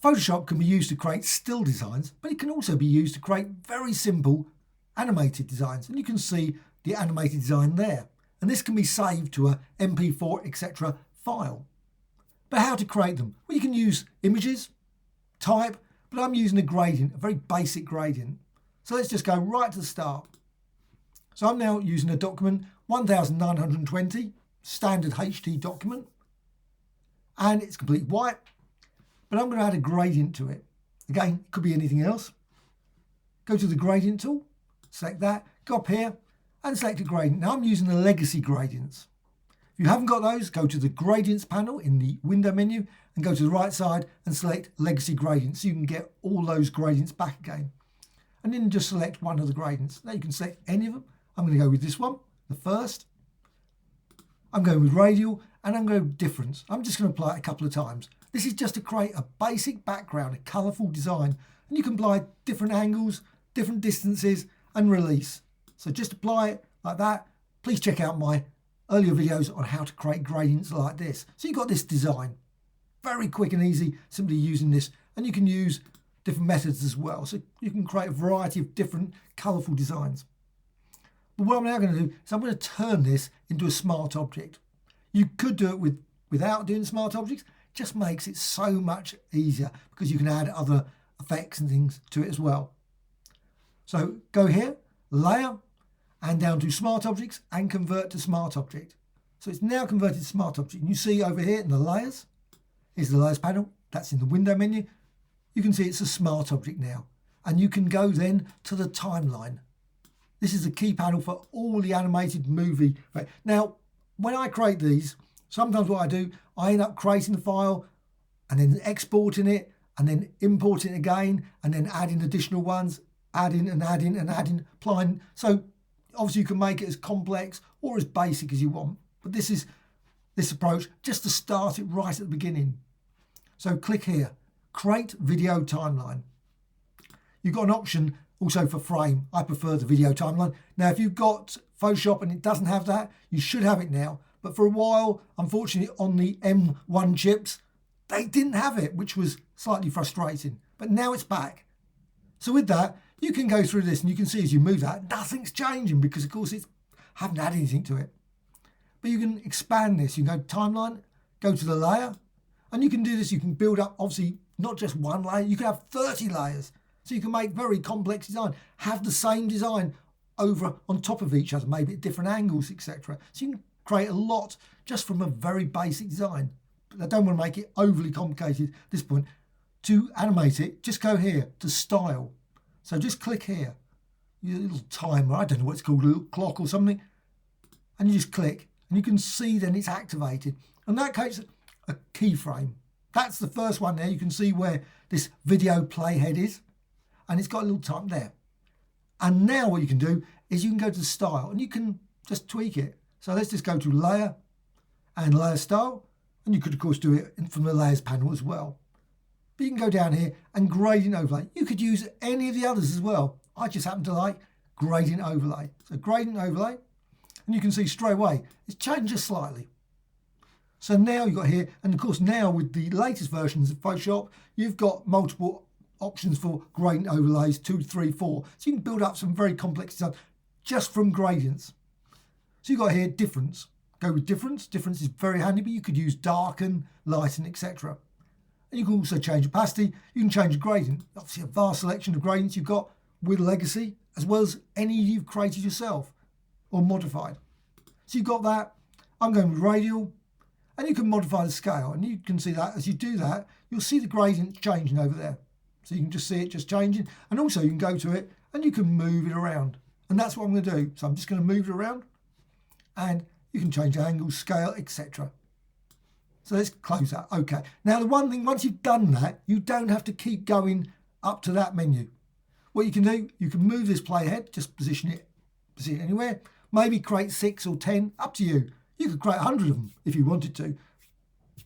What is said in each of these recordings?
Photoshop can be used to create still designs, but it can also be used to create very simple animated designs. And you can see the animated design there. And this can be saved to a MP4, etc. file. But how to create them? Well, you can use images, type, but I'm using a gradient, a very basic gradient. So let's just go right to the start. So I'm now using a document 1920, standard HT document, and it's complete white, but I'm going to add a gradient to it. Again, it could be anything else. Go to the gradient tool, select that, go up here and select a gradient. Now I'm using the legacy gradients. If you haven't got those, go to the gradients panel in the window menu and go to the right side and select legacy gradients so you can get all those gradients back again. And then just select one of the gradients. Now you can select any of them. I'm going to go with this one, the first. I'm going with radial and I'm going with difference. I'm just going to apply it a couple of times. This is just to create a basic background, a colourful design. And you can apply different angles, different distances and release. So just apply it like that. Please check out my earlier videos on how to create gradients like this. So you've got this design. Very quick and easy, simply using this. And you can use different methods as well. So you can create a variety of different colourful designs. But what I'm now going to do is I'm going to turn this into a smart object. You could do it without doing smart objects. It just makes it so much easier because you can add other effects and things to it as well. So go here, layer, and down to smart objects and convert to smart object. So it's now converted to smart object. And you see over here in the layers, here's the layers panel. That's in the window menu. You can see it's a smart object now. And you can go then to the timeline. This is the key panel for all the animated movie. Now, when I create these, sometimes what I do, I end up creating the file and then exporting it and then importing it again and then adding additional ones, adding and adding and adding, applying. So obviously you can make it as complex or as basic as you want. But this is this approach just to start it right at the beginning. So click here, create video timeline. You've got an option also for frame. I prefer the video timeline. Now, if you've got Photoshop and it doesn't have that, you should have it now. But for a while, unfortunately, on the M1 chips, they didn't have it, which was slightly frustrating. But now it's back. So with that, you can go through this and you can see as you move that, nothing's changing because, of course, it's haven't added anything to it. But you can expand this. You can go timeline, go to the layer, and you can do this. You can build up, obviously, not just one layer. You can have 30 layers. So you can make very complex design, have the same design over on top of each other, maybe at different angles, etc. So you can create a lot just from a very basic design. But I don't want to make it overly complicated at this point. To animate it, just go here to style. So just click here, your little timer, I don't know what it's called, a little clock or something. And you just click and you can see then it's activated. And that creates a keyframe. That's the first one there. You can see where this video playhead is. And it's got a little time there. And now what you can do is you can go to style and you can just tweak it. So let's just go to layer and layer style. And you could of course do it from the layers panel as well. But you can go down here and gradient overlay. You could use any of the others as well. I just happen to like gradient overlay. So gradient overlay, and you can see straight away it's changed just slightly. So now you've got here, and of course now with the latest versions of Photoshop, you've got multiple options for gradient overlays, 2, 3, 4. So you can build up some very complex design just from gradients. So you've got here difference. Go with difference. Difference is very handy, but you could use darken, lighten, etc. And you can also change opacity. You can change gradient. Obviously a vast selection of gradients you've got with legacy, as well as any you've created yourself or modified. So you've got that. I'm going with radial. And you can modify the scale. And you can see that as you do that, you'll see the gradient changing over there. So you can just see it just changing. And also you can go to it and you can move it around. And that's what I'm going to do. So I'm just going to move it around. And you can change angle, scale, etc. So let's close that. Okay. Now the one thing, once you've done that, you don't have to keep going up to that menu. What you can do, you can move this playhead, just position it anywhere. Maybe create 6 or 10, up to you. You could create 100 of them if you wanted to,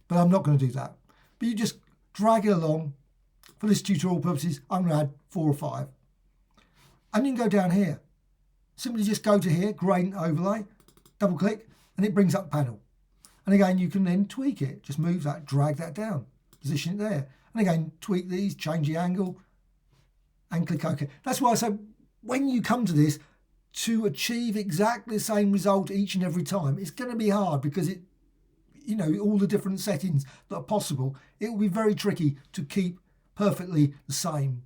but I'm not going to do that. But you just drag it along. For this tutorial purposes, I'm going to add 4 or 5. And you can go down here. Simply just go to here, gradient overlay, double click, and it brings up the panel. And again, you can then tweak it. Just move that, drag that down, position it there. And again, tweak these, change the angle, and click OK. That's why I say when you come to this, to achieve exactly the same result each and every time, it's going to be hard because all the different settings that are possible, it will be very tricky to keep perfectly the same.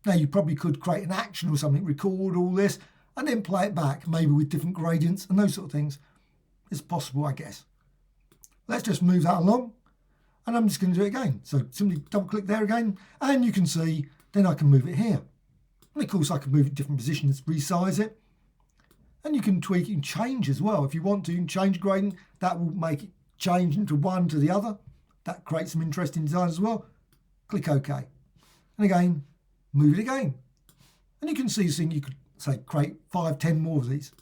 Now, you probably could create an action or something, record all this, and then play it back, maybe with different gradients and those sort of things. It's possible, I guess. Let's just move that along, and I'm just going to do it again. So simply double click there again, and you can see, then I can move it here. And of course, I can move it to different positions, resize it. And you can tweak and change as well. If you want to, you can change gradient. That will make it change into one to the other. That creates some interesting designs as well. Click OK. And again, move it again. And you can see this thing, you could say create 5, 10 more of these.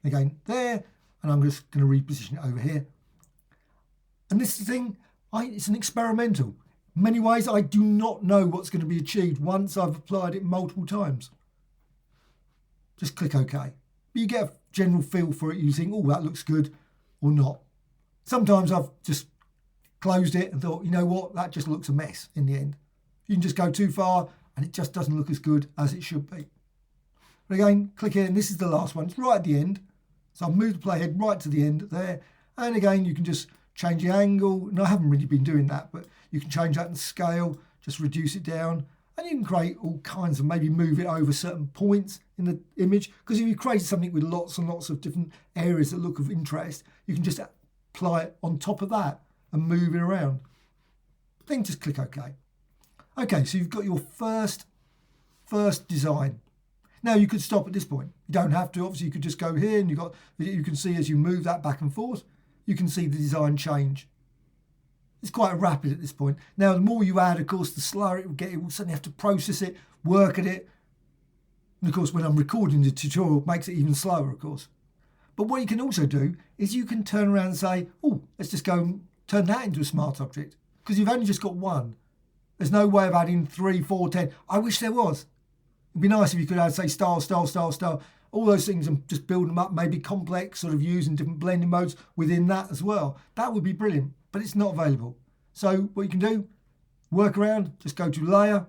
Again, there. And I'm just going to reposition it over here. And this thing, it's an experimental. In many ways, I do not know what's going to be achieved once I've applied it multiple times. Just click OK. But you get a general feel for it. You think, oh, that looks good or not. Sometimes I've just closed it and thought, you know what, that just looks a mess in the end. You can just go too far and it just doesn't look as good as it should be. But again, click here, and this is the last one. It's right at the end. So I've moved the playhead right to the end there. And again, you can just change the angle. And I haven't really been doing that, but you can change that in scale, just reduce it down. And you can create all kinds of, maybe move it over certain points in the image. Because if you create something with lots and lots of different areas that look of interest, you can just apply it on top of that and move it around. Then just click OK. Okay, so you've got your first design. Now you could stop at this point. You don't have to. Obviously, you could just go here, and you can see as you move that back and forth, you can see the design change. It's quite rapid at this point. Now, the more you add, of course, the slower it will get. It will suddenly have to process it, work at it. And of course, when I'm recording the tutorial, it makes it even slower, of course. But what you can also do is you can turn around and say, oh, let's just go and turn that into a smart object. Because you've only just got one. There's no way of adding 3, 4, 10. I wish there was. It'd be nice if you could add, say, style, all those things, and just build them up, maybe complex, sort of using different blending modes within that as well. That would be brilliant, but it's not available. So what you can do, work around, just go to layer,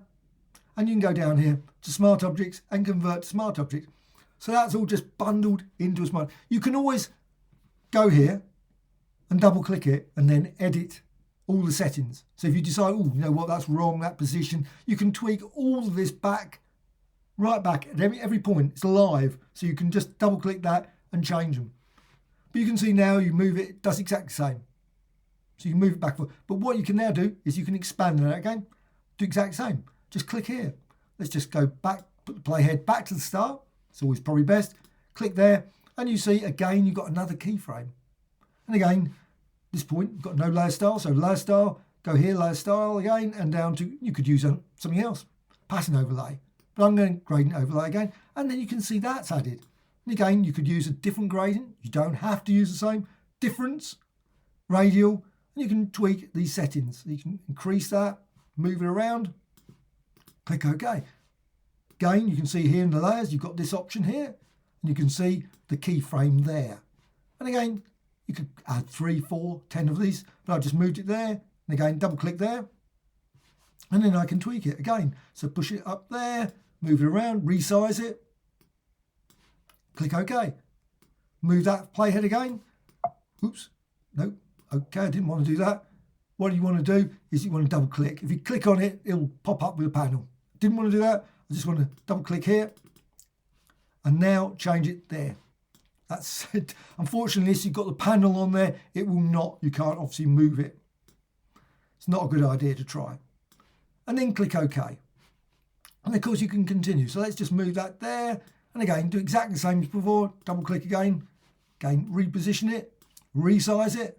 and you can go down here to smart objects and convert to smart objects. So that's all just bundled into a smart. You can always go here and double click it and then edit all the settings. So if you decide, oh, you know what, that's wrong, that position, you can tweak all of this back, right back at every point. It's live, so you can just double click that and change them. But you can see now you move it, it does exactly the same. So you can move it back. But what you can now do is you can expand that again, do exactly the same. Just click here. Let's just go back, put the playhead back to the start. It's always probably best. Click there, and you see again you've got another keyframe. And again, this point you've got no layer style, so layer style, go here, layer style again, and down to, you could use something else, pattern overlay. But I'm going to gradient overlay again, and then you can see that's added. And again, you could use a different gradient. You don't have to use the same. Difference, radial, and you can tweak these settings. You can increase that, move it around, click OK. Again, you can see here in the layers, you've got this option here, and you can see the keyframe there. And again, you could add 3, 4, 10 of these, but I've just moved it there. And again, double click there, and then I can tweak it again. So push it up there, move it around, resize it, click OK. Move that playhead again. Oops, no, OK, I didn't want to do that. What you want to do is you want to double click. If you click on it, it'll pop up with a panel. Didn't want to do that. I just want to double click here and now change it there. That's it. Unfortunately, if you've got the panel on there, it will not, you can't obviously move it. It's not a good idea to try. And then click OK. And of course you can continue. So let's just move that there. And again, do exactly the same as before. Double click again. Again, reposition it, resize it,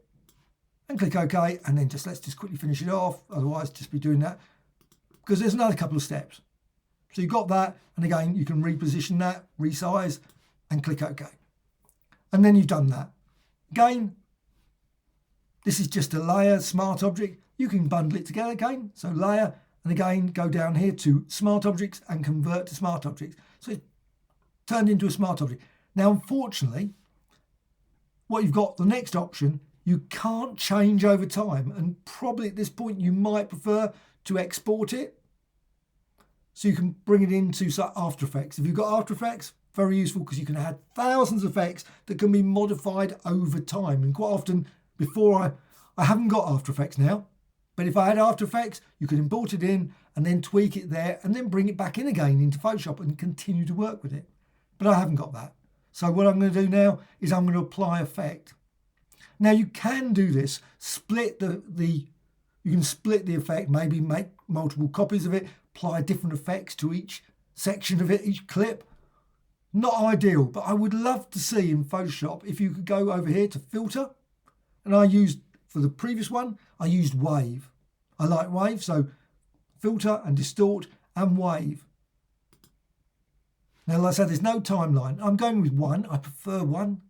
and click OK. And then let's just quickly finish it off. Otherwise, just be doing that. Because there's another couple of steps. So you've got that. And again, you can reposition that, resize, and click OK. And then you've done that. Again, this is just a layer, smart object. You can bundle it together again. So layer, and again, go down here to smart objects and convert to smart objects. So it's turned into a smart object. Now, unfortunately, what you've got, the next option, you can't change over time. And probably at this point, you might prefer to export it. So you can bring it into After Effects. If you've got After Effects, very useful because you can add thousands of effects that can be modified over time. And quite often, before I haven't got After Effects now, but if I had After Effects, you could import it in and then tweak it there and then bring it back in again into Photoshop and continue to work with it. But I haven't got that. So what I'm going to do now is I'm going to apply effect. Now you can do this, split you can split the effect, maybe make multiple copies of it, apply different effects to each section of it, each clip. Not ideal, but I would love to see in Photoshop if you could go over here to filter. And I used, for the previous one, I used wave. I like wave, so filter and distort and wave. Now, like I said, there's no timeline. I'm going with 1. I prefer 1.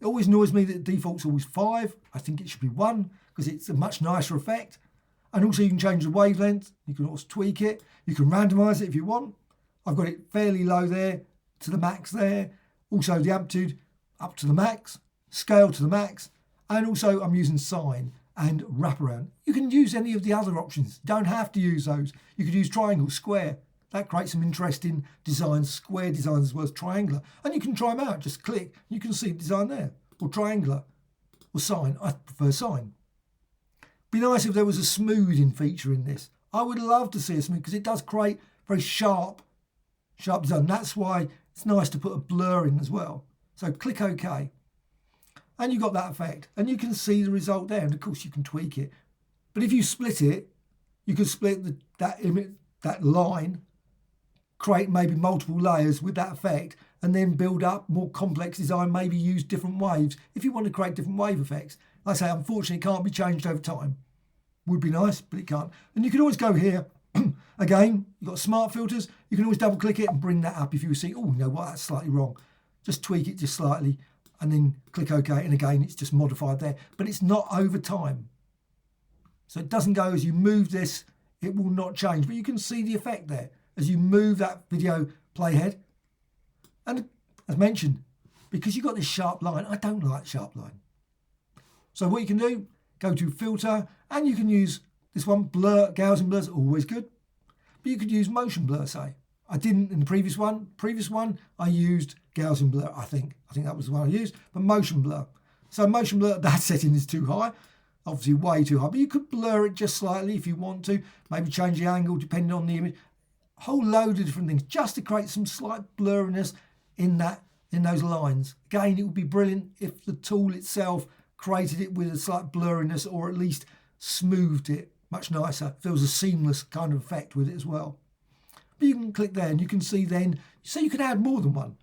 It always annoys me that the default's always 5. I think it should be 1 because it's a much nicer effect. And also you can change the wavelength. You can also tweak it. You can randomize it if you want. I've got it fairly low there to the max there. Also the amplitude up to the max, scale to the max. And also I'm using sine and wraparound. You can use any of the other options. You don't have to use those. You could use triangle, square. That creates some interesting designs, square designs as well as triangular. And you can try them out. Just click. You can see the design there. Or triangular. Or sine. I prefer sine. Be nice if there was a smoothing feature in this. I would love to see a smooth because it does create very sharp design. That's why it's nice to put a blur in as well. So click OK. And you've got that effect. And you can see the result there. And of course you can tweak it. But if you split it, you can split that line, create maybe multiple layers with that effect and then build up more complex design, maybe use different waves if you want to create different wave effects. Like I say, unfortunately, it can't be changed over time. Would be nice, but it can't. And you can always go here. Again, you've got smart filters. You can always double click it and bring that up if you see, oh, you know what, that's slightly wrong. Just tweak it just slightly and then click OK. And again, it's just modified there, but it's not over time. So it doesn't go as you move this, it will not change, but you can see the effect there as you move that video playhead. And as mentioned, because you've got this sharp line, I don't like sharp line. So what you can do, go to filter and you can use this one, blur, Gaussian blur is always good. But you could use motion blur, say. I didn't in the previous one. Previous one, I used Gaussian blur, I think. I think that was the one I used, but motion blur. So motion blur, that setting is too high. Obviously way too high, but you could blur it just slightly if you want to. Maybe change the angle depending on the image. Whole load of different things just to create some slight blurriness in those lines. Again, it would be brilliant if the tool itself created it with a slight blurriness or at least smoothed it much nicer. Feels a seamless kind of effect with it as well. But you can click there and you can see then, so you can add more than one.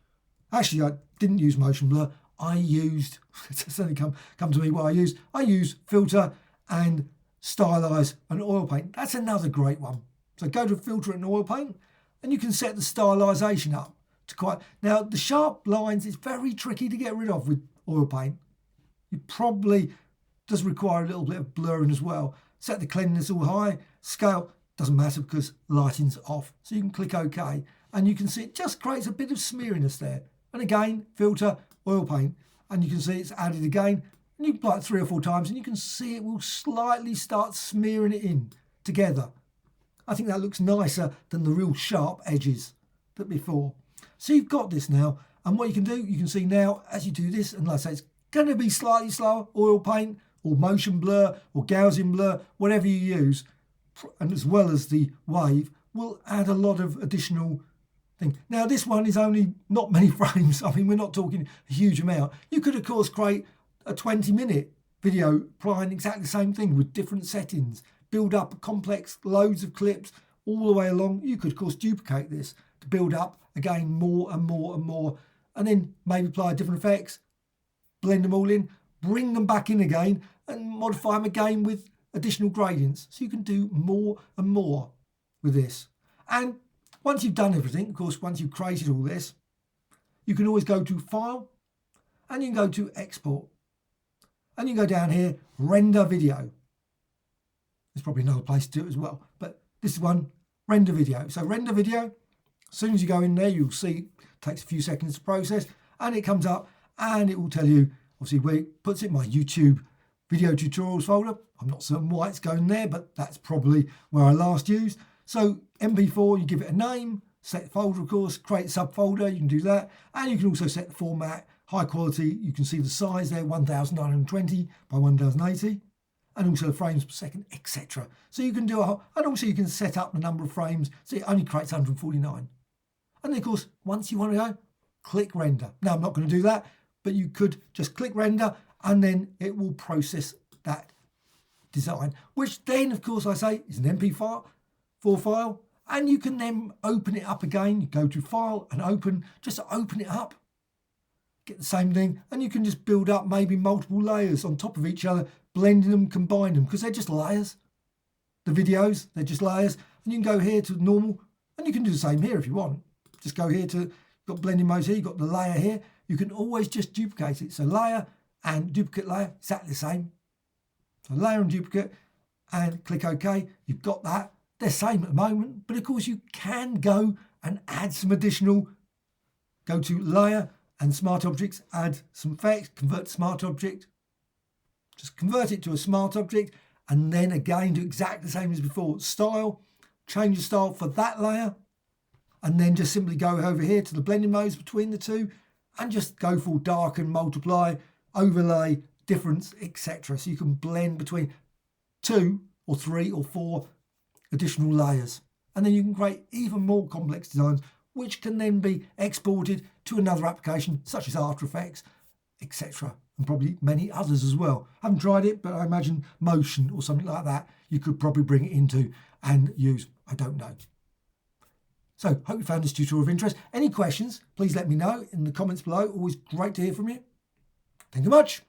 Actually, I didn't use motion blur. I used, it's only come to me what I used. I used filter and stylize and oil paint. That's another great one. So go to filter and oil paint and you can set the stylization up to quite. Now the sharp lines is very tricky to get rid of with oil paint. You probably does require a little bit of blurring as well. Set the cleanliness all high, scale, doesn't matter because lighting's off. So you can click OK and you can see it just creates a bit of smeariness there. And again, filter, oil paint, and you can see it's added again. And you apply it 3 or 4 times and you can see it will slightly start smearing it in together. I think that looks nicer than the real sharp edges that before. So you've got this now. And what you can do, you can see now as you do this, and like I say, it's going to be slightly slower, oil paint or motion blur or Gaussian blur, whatever you use, and as well as the wave, will add a lot of additional thing. Now this one is only not many frames. I mean, we're not talking a huge amount. You could of course create a 20-minute video applying exactly the same thing with different settings, build up complex loads of clips all the way along. You could of course duplicate this to build up again more and more and more, and then maybe apply different effects, blend them all in, bring them back in again and modify them again with additional gradients. So you can do more and more with this. And once you've done everything, of course, once you've created all this, you can always go to File and you can go to Export. And you can go down here, Render Video. There's probably another place to do it as well, but this is one, Render Video. So Render Video, as soon as you go in there, you'll see it takes a few seconds to process and it comes up and it will tell you, obviously, where it puts it, my YouTube video tutorials folder. I'm not certain why it's going there, but that's probably where I last used. So MP4, you give it a name, set the folder, of course, create a subfolder, you can do that. And you can also set the format, high quality, you can see the size there, 1920 by 1080, and also the frames per second, etc. So you can do and also you can set up the number of frames, so it only creates 149. And then of course, once you want to go, click render. Now I'm not going to do that, but you could just click render and then it will process that design, which then of course I say is an MP4 file, and you can then open it up again. You go to file and open, just open it up, get the same thing, and you can just build up maybe multiple layers on top of each other, blending them, combine them, because they're just layers. The videos, they're just layers, and you can go here to normal, and you can do the same here if you want. Just go here to, you've got blending modes here, you've got the layer here. You can always just duplicate it. So layer and duplicate layer, exactly the same. So layer and duplicate, and click OK. You've got that. They're same at the moment, but of course you can go and add some additional. Go to layer and smart objects, add some effects, convert to smart object. Just convert it to a smart object, and then again do exactly the same as before. Style, change the style for that layer, and then just simply go over here to the blending modes between the two, and just go for darken, multiply, overlay, difference, etc. So you can blend between 2 or 3 or 4 additional layers, and then you can create even more complex designs, which can then be exported to another application such as After Effects, etc., and probably many others as well. I haven't tried it, but I imagine Motion or something like that you could probably bring it into and use. I don't know. So hope you found this tutorial of interest. Any questions, please let me know in the comments below. Always great to hear from you. Thank you much.